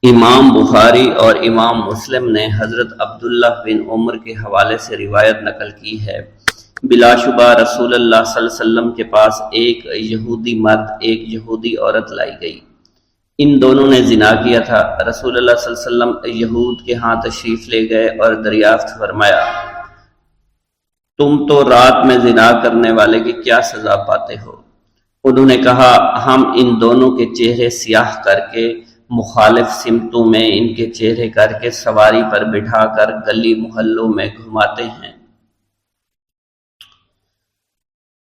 امام بخاری اور امام مسلم نے حضرت عبداللہ بن عمر کے حوالے سے روایت نقل کی ہے۔ بلا شبہ رسول اللہ صلی اللہ علیہ وسلم کے پاس ایک یہودی مرد ایک یہودی عورت لائی گئی۔ ان دونوں نے زنا کیا تھا۔ رسول اللہ صلی اللہ علیہ وسلم یہود کے ہاں تشریف لے گئے اور دریافت فرمایا، تم تو رات میں زنا کرنے والے کی کیا سزا پاتے ہو؟ انہوں نے کہا، ہم ان دونوں کے چہرے سیاہ کر کے مخالف سمتوں میں ان کے چہرے کر کے سواری پر بٹھا کر گلی محلوں میں گھماتے ہیں۔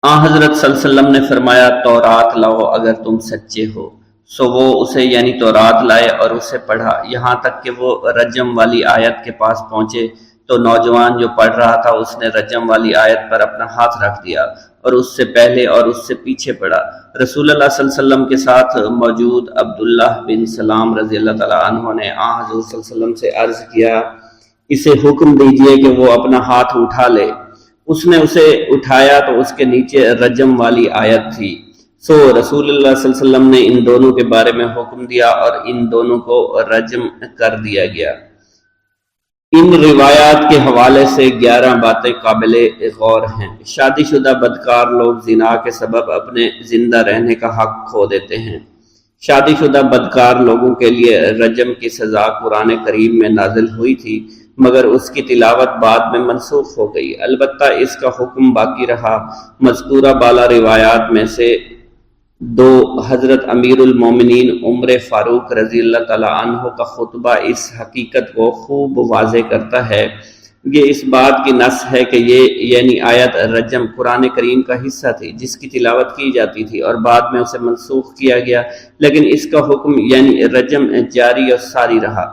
حضرت صلی اللہ علیہ وسلم نے فرمایا، تورات لاؤ اگر تم سچے ہو۔ سو وہ اسے یعنی تورات لائے اور اسے پڑھا، یہاں تک کہ وہ رجم والی آیت کے پاس پہنچے تو نوجوان جو پڑھ رہا تھا اس نے رجم والی آیت پر اپنا ہاتھ رکھ دیا اور اس سے پہلے اور اس سے پیچھے پڑھا۔ رسول اللہ صلی اللہ علیہ وسلم کے ساتھ موجود عبداللہ بن سلام رضی اللہ تعالیٰ عنہ نے حضور صلی اللہ علیہ وسلم سے عرض کیا، اسے حکم دیجئے کہ وہ اپنا ہاتھ اٹھا لے۔ اس نے اسے اٹھایا تو اس کے نیچے رجم والی آیت تھی۔ سو رسول اللہ صلی اللہ علیہ وسلم نے ان دونوں کے بارے میں حکم دیا اور ان دونوں کو رجم کر دیا گیا۔ ان روایات کے حوالے سے 11 باتیں قابل غور ہیں۔ شادی شدہ بدکار لوگ زنا کے سبب اپنے زندہ رہنے کا حق کھو دیتے ہیں۔ شادی شدہ بدکار لوگوں کے لیے رجم کی سزا قرآن کریم میں نازل ہوئی تھی، مگر اس کی تلاوت بعد میں منسوخ ہو گئی۔ البتہ اس کا حکم باقی رہا۔ مذکورہ بالا روایات میں سے 2 حضرت امیر المومنین عمر فاروق رضی اللہ تعالیٰ عنہ کا خطبہ اس حقیقت کو خوب واضح کرتا ہے۔ یہ اس بات کی نص ہے کہ یہ یعنی آیت رجم قرآن کریم کا حصہ تھی جس کی تلاوت کی جاتی تھی اور بعد میں اسے منسوخ کیا گیا، لیکن اس کا حکم یعنی رجم جاری اور ساری رہا۔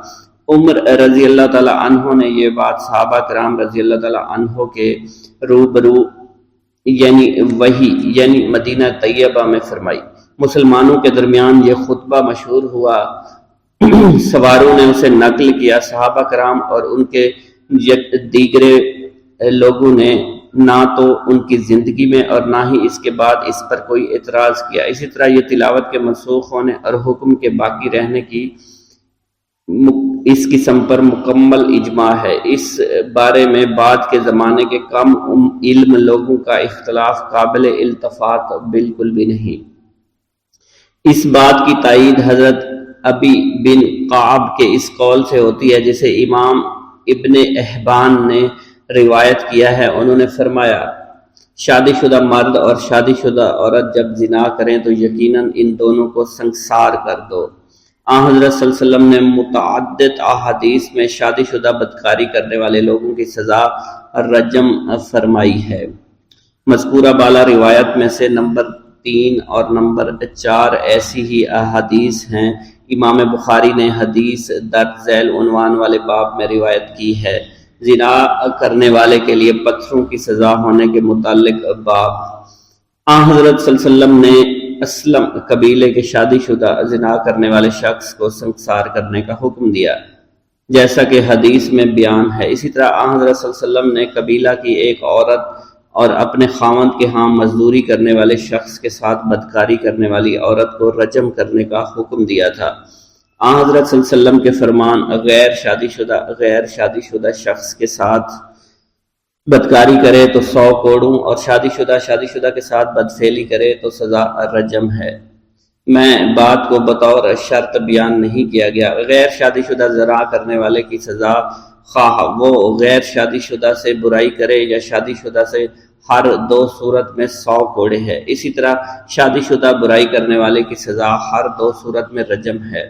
عمر رضی اللہ تعالیٰ عنہ نے یہ بات صحابہ کرام رضی اللہ تعالیٰ عنہ کے روبرو یعنی وحی یعنی مدینہ طیبہ میں فرمائی۔ مسلمانوں کے درمیان یہ خطبہ مشہور ہوا، سواروں نے اسے نقل کیا۔ صحابہ کرام اور ان کے دیگر لوگوں نے نہ تو ان کی زندگی میں اور نہ ہی اس کے بعد اس پر کوئی اعتراض کیا۔ اسی طرح یہ تلاوت کے منسوخ ہونے اور حکم کے باقی رہنے کی اس قسم پر مکمل اجماع ہے۔ اس بارے میں بعد کے زمانے کے کم علم لوگوں کا اختلاف قابل التفات بالکل بھی نہیں۔ اس بات کی تائید حضرت ابی بن قعب کے اس قول سے ہوتی ہے جسے امام ابن احبان نے روایت کیا ہے۔ انہوں نے فرمایا، شادی شدہ مرد اور شادی شدہ عورت جب زنا کریں تو یقیناً ان دونوں کو سنگسار کر دو۔ حضرت صلی اللہ علیہ وسلم نے متعدد احادیث میں شادی شدہ بدکاری کرنے والے لوگوں کی سزا رجم فرمائی ہے۔ مذکورہ بالا روایت میں سے نمبر 3 اور نمبر 4 ایسی ہی احادیث ہیں۔ امام بخاری نے حدیث درج ذیل عنوان والے باب میں روایت کی ہے، زنا کرنے والے کے لیے پتھروں کی سزا ہونے کے متعلق باب۔ حضرت صلی اللہ علیہ وسلم نے اسلم قبیلے کے شادی شدہ زنا کرنے والے شخص کو سنگسار کرنے کا حکم دیا جیسا کہ حدیث میں بیان ہے۔ اسی طرح حضرت صلی اللہ علیہ وسلم نے قبیلہ کی ایک عورت اور اپنے خاوند کے ہاں مزدوری کرنے والے شخص کے ساتھ بدکاری کرنے والی عورت کو رجم کرنے کا حکم دیا تھا۔ حضرت صلی اللہ علیہ وسلم کے فرمان، غیر شادی شدہ شخص کے ساتھ بدکاری کرے تو 100 کوڑوں اور شادی شدہ کے ساتھ بدفعلی کرے تو سزا رجم ہے۔ میں بات کو بطور شرط بیان نہیں کیا گیا۔ غیر شادی شدہ زنا کرنے والے کی سزا خواہ وہ غیر شادی شدہ سے برائی کرے یا شادی شدہ سے ہر 2 صورت میں 100 کوڑے ہے۔ اسی طرح شادی شدہ برائی کرنے والے کی سزا ہر 2 صورت میں رجم ہے۔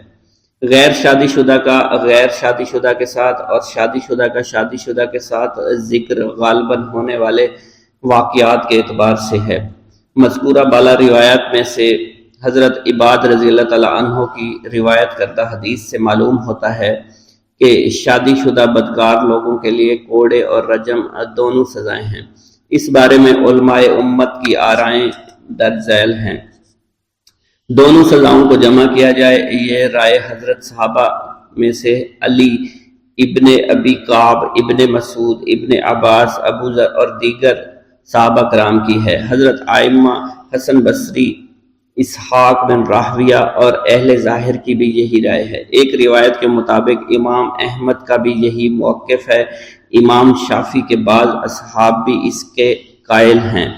غیر شادی شدہ کا غیر شادی شدہ کے ساتھ اور شادی شدہ کا شادی شدہ کے ساتھ ذکر غالباً ہونے والے واقعات کے اعتبار سے ہے۔ مذکورہ بالا روایات میں سے حضرت عباد رضی اللہ تعالیٰ عنہ کی روایت کردہ حدیث سے معلوم ہوتا ہے کہ شادی شدہ بدکار لوگوں کے لیے کوڑے اور رجم دونوں سزائیں ہیں۔ اس بارے میں علماء امت کی آرائیں درج ذیل ہیں۔ دونوں سزاؤں کو جمع کیا جائے، یہ رائے حضرت صحابہ میں سے علی ابن ابی کعب، ابن مسعود، ابن عباس، ابو ذر اور دیگر صحابہ کرام کی ہے۔ حضرت ائمہ حسن بصری اسحاق بن راہویہ اور اہل ظاہر کی بھی یہی رائے ہے۔ ایک روایت کے مطابق امام احمد کا بھی یہی موقف ہے۔ امام شافعی کے بعض اصحاب بھی اس کے قائل ہیں۔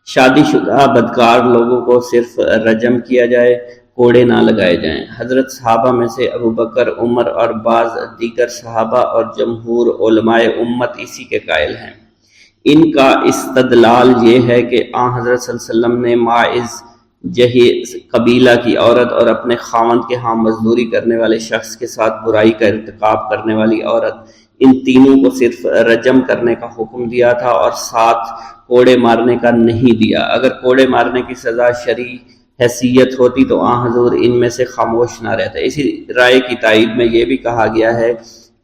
شادی شدہ بدکار لوگوں کو صرف رجم کیا جائے، کوڑے نہ لگائے جائیں۔ حضرت صحابہ میں سے ابوبکر، عمر اور بعض دیگر صحابہ اور جمہور علماء امت اسی کے قائل ہیں۔ ان کا استدلال یہ ہے کہ آن حضرت صلی اللہ علیہ وسلم نے ماعز جہیز قبیلہ کی عورت اور اپنے خاوند کے ہاں مزدوری کرنے والے شخص کے ساتھ برائی کا ارتکاب کرنے والی عورت، ان تینوں کو صرف رجم کرنے کا حکم دیا تھا اور ساتھ کوڑے مارنے کا نہیں دیا۔ اگر کوڑے مارنے کی سزا شرعی حیثیت ہوتی تو آن حضور ان میں سے خاموش نہ رہتے۔ اسی رائے کی تائید میں یہ بھی کہا گیا ہے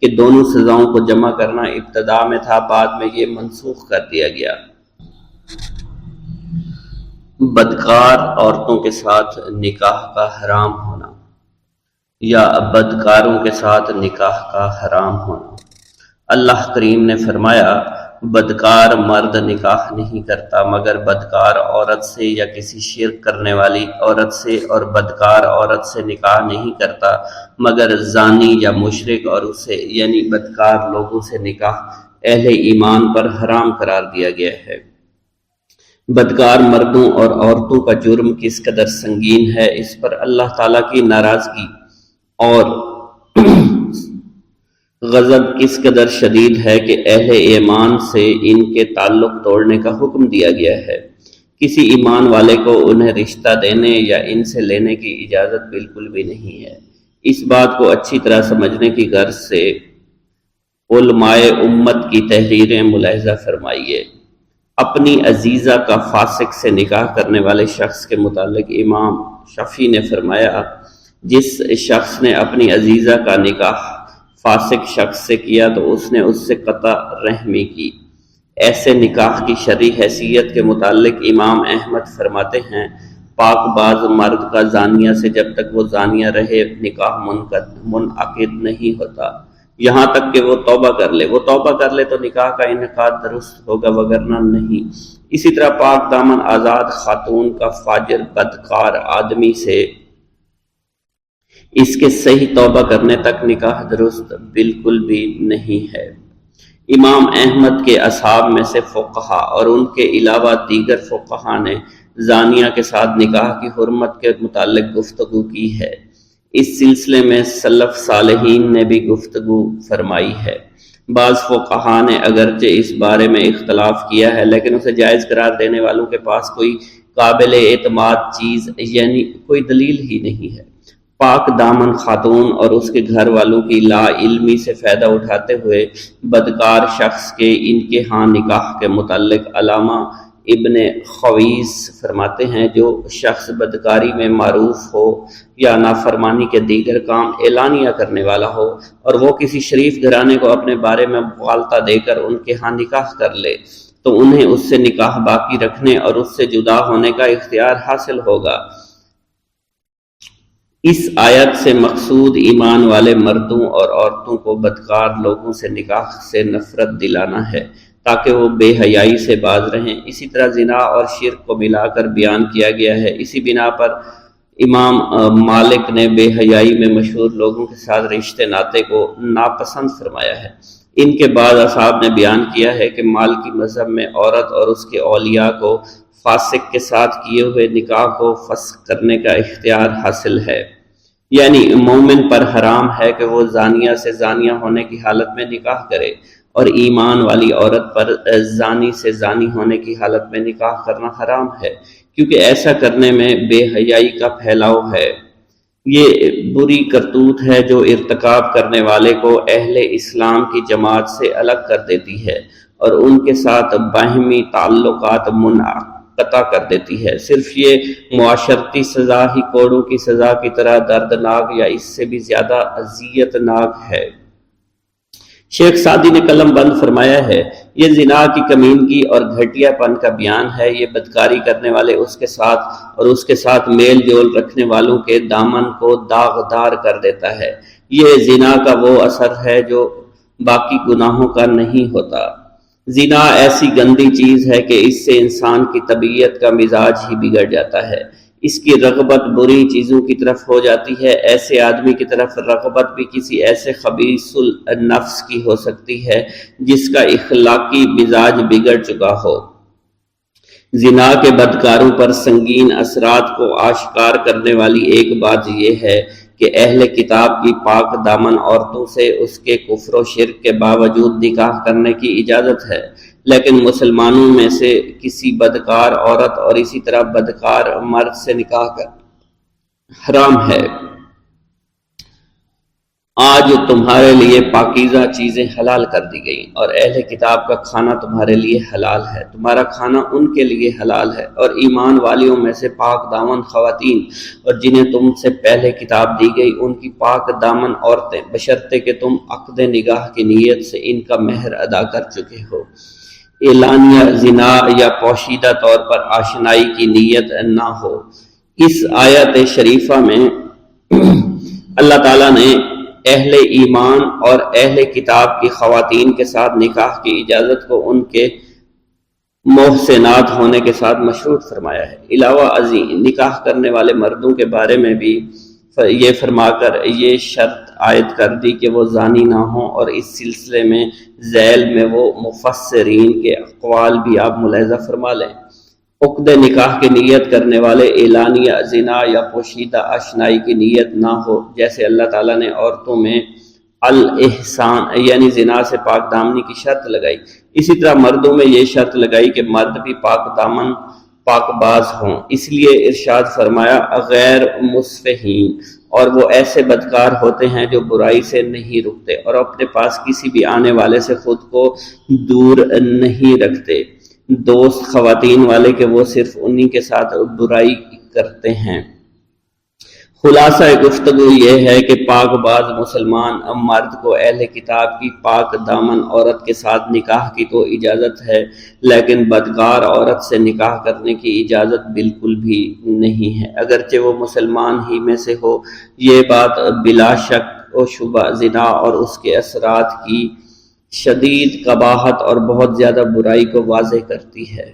کہ دونوں سزاؤں کو جمع کرنا ابتدا میں تھا، بعد میں یہ منسوخ کر دیا گیا۔ بدکار عورتوں کے ساتھ نکاح کا حرام ہونا یا بدکاروں کے ساتھ نکاح کا حرام ہونا۔ اللہ کریم نے فرمایا، بدکار مرد نکاح نہیں کرتا مگر بدکار عورت سے یا کسی شرک کرنے والی عورت سے، اور بدکار عورت سے نکاح نہیں کرتا مگر زانی یا مشرک، اور اسے یعنی بدکار لوگوں سے نکاح اہل ایمان پر حرام قرار دیا گیا ہے۔ بدکار مردوں اور عورتوں کا جرم کس قدر سنگین ہے، اس پر اللہ تعالیٰ کی ناراضگی اور غضب کس قدر شدید ہے کہ اہل ایمان سے ان کے تعلق توڑنے کا حکم دیا گیا ہے۔ کسی ایمان والے کو انہیں رشتہ دینے یا ان سے لینے کی اجازت بالکل بھی نہیں ہے۔ اس بات کو اچھی طرح سمجھنے کی غرض سے علماء امت کی تحریریں ملاحظہ فرمائیے۔ اپنی عزیزہ کا فاسق سے نکاح کرنے والے شخص کے متعلق امام شافعی نے فرمایا، جس شخص نے اپنی عزیزہ کا نکاح فاسق شخص سے کیا تو اس نے اس سے قطع رحمی کی۔ ایسے نکاح کی شرعی حیثیت کے متعلق امام احمد فرماتے ہیں، پاک باز مرد کا زانیہ سے جب تک وہ زانیہ رہے نکاح منعقد نہیں ہوتا، یہاں تک کہ وہ توبہ کر لے۔ وہ توبہ کر لے تو نکاح کا انعقاد درست ہوگا، وگرنہ نہیں۔ اسی طرح پاک دامن آزاد خاتون کا فاجر بدکار آدمی سے اس کے صحیح توبہ کرنے تک نکاح درست بالکل بھی نہیں ہے۔ امام احمد کے اصحاب میں سے فقہا اور ان کے علاوہ دیگر فقہا نے زانیہ کے ساتھ نکاح کی حرمت کے متعلق گفتگو کی ہے۔ اس سلسلے میں سلف صالحین نے بھی گفتگو فرمائی ہے۔ بعض فقہا نے اگرچہ اس بارے میں اختلاف کیا ہے، لیکن اسے جائز قرار دینے والوں کے پاس کوئی قابل اعتماد چیز یعنی کوئی دلیل ہی نہیں ہے۔ پاک دامن خاتون اور اس کے گھر والوں کی لا علمی سے فائدہ اٹھاتے ہوئے بدکار شخص کے ان کے ہاں نکاح کے متعلق علامہ ابن خویس فرماتے ہیں، جو شخص بدکاری میں معروف ہو یا نافرمانی کے دیگر کام اعلانیہ کرنے والا ہو اور وہ کسی شریف گھرانے کو اپنے بارے میں مغالطہ دے کر ان کے ہاں نکاح کر لے تو انہیں اس سے نکاح باقی رکھنے اور اس سے جدا ہونے کا اختیار حاصل ہوگا۔ اس آیت سے مقصود ایمان والے مردوں اور عورتوں کو بدکار لوگوں سے نکاح سے نفرت دلانا ہے تاکہ وہ بے حیائی سے باز رہیں۔ اسی طرح زنا اور شرک کو ملا کر بیان کیا گیا ہے۔ اسی بنا پر امام مالک نے بے حیائی میں مشہور لوگوں کے ساتھ رشتے ناطے کو ناپسند فرمایا ہے۔ ان کے بعد اصحاب نے بیان کیا ہے کہ مالکی مذہب میں عورت اور اس کے اولیاء کو فاسق کے ساتھ کیے ہوئے نکاح کو فسخ کرنے کا اختیار حاصل ہے، یعنی مومن پر حرام ہے کہ وہ زانیہ سے زانیہ ہونے کی حالت میں نکاح کرے، اور ایمان والی عورت پر زانی سے زانی ہونے کی حالت میں نکاح کرنا حرام ہے، کیونکہ ایسا کرنے میں بے حیائی کا پھیلاؤ ہے۔ یہ بری کرتوت ہے جو ارتکاب کرنے والے کو اہل اسلام کی جماعت سے الگ کر دیتی ہے اور ان کے ساتھ باہمی تعلقات منقطع کر دیتی ہے۔ صرف یہ معاشرتی سزا ہی کوڑوں کی سزا کی طرح دردناک یا اس سے بھی زیادہ اذیت ناک ہے۔ شیخ سعدی نے قلم بند فرمایا ہے، یہ زنا کی کمینگی اور گھٹیا پن کا بیان ہے۔ یہ بدکاری کرنے والے اس کے ساتھ اور اس کے ساتھ میل جول رکھنے والوں کے دامن کو داغدار کر دیتا ہے۔ یہ زنا کا وہ اثر ہے جو باقی گناہوں کا نہیں ہوتا۔ زنا ایسی گندی چیز ہے کہ اس سے انسان کی طبیعت کا مزاج ہی بگڑ جاتا ہے۔ اس کی رغبت بری چیزوں کی طرف ہو جاتی ہے۔ ایسے آدمی کی طرف رغبت بھی کسی ایسے خبیث النفس کی ہو سکتی ہے جس کا اخلاقی مزاج بگڑ چکا ہو۔ زنا کے بدکاروں پر سنگین اثرات کو آشکار کرنے والی ایک بات یہ ہے کہ اہل کتاب کی پاک دامن عورتوں سے اس کے کفر و شرک کے باوجود نکاح کرنے کی اجازت ہے، لیکن مسلمانوں میں سے کسی بدکار عورت اور اسی طرح بدکار مرد سے نکاح کرنا حرام ہے۔ آج تمہارے لیے پاکیزہ چیزیں حلال کر دی گئیں اور اہل کتاب کا کھانا تمہارے لیے حلال ہے، تمہارا کھانا ان کے لیے حلال ہے، اور ایمان والیوں میں سے پاک دامن خواتین اور جنہیں تم سے پہلے کتاب دی گئی ان کی پاک دامن عورتیں، بشرطے کہ تم عقد نکاح کی نیت سے ان کا مہر ادا کر چکے ہو۔ اعلانیہ زنا یا پوشیدہ طور پر آشنائی کی نیت نہ ہو۔ اس آیت شریفہ میں اللہ تعالیٰ نے اہل ایمان اور اہل کتاب کی خواتین کے ساتھ نکاح کی اجازت کو ان کے محسنات ہونے کے ساتھ مشروط فرمایا ہے۔ علاوہ ازیں نکاح کرنے والے مردوں کے بارے میں بھی یہ فرما کر یہ شرط عائد کر دی کہ وہ زانی نہ ہوں، اور اس سلسلے میں ذیل میں وہ مفسرین کے اقوال بھی آپ ملاحظہ فرما لیں۔ عقد نکاح کی نیت کرنے والے اعلانیہ زنا یا پوشیدہ آشنائی کی نیت نہ ہو، جیسے اللہ تعالیٰ نے عورتوں میں الاحسان یعنی زنا سے پاک دامنی کی شرط لگائی، اسی طرح مردوں میں یہ شرط لگائی کہ مرد بھی پاک دامن پاک باز ہوں۔ اس لیے ارشاد فرمایا غیر مسفہین، اور وہ ایسے بدکار ہوتے ہیں جو برائی سے نہیں رکتے اور اپنے پاس کسی بھی آنے والے سے خود کو دور نہیں رکھتے، دوست خواتین والے کہ وہ صرف انہی کے ساتھ برائی کرتے ہیں۔ خلاصہ گفتگو یہ ہے کہ پاک باز مسلمان مرد کو اہل کتاب کی پاک دامن عورت کے ساتھ نکاح کی تو اجازت ہے، لیکن بدکار عورت سے نکاح کرنے کی اجازت بالکل بھی نہیں ہے، اگرچہ وہ مسلمان ہی میں سے ہو۔ یہ بات بلا شک و شبہ زنا اور اس کے اثرات کی شدید قباحت اور بہت زیادہ برائی کو واضح کرتی ہے۔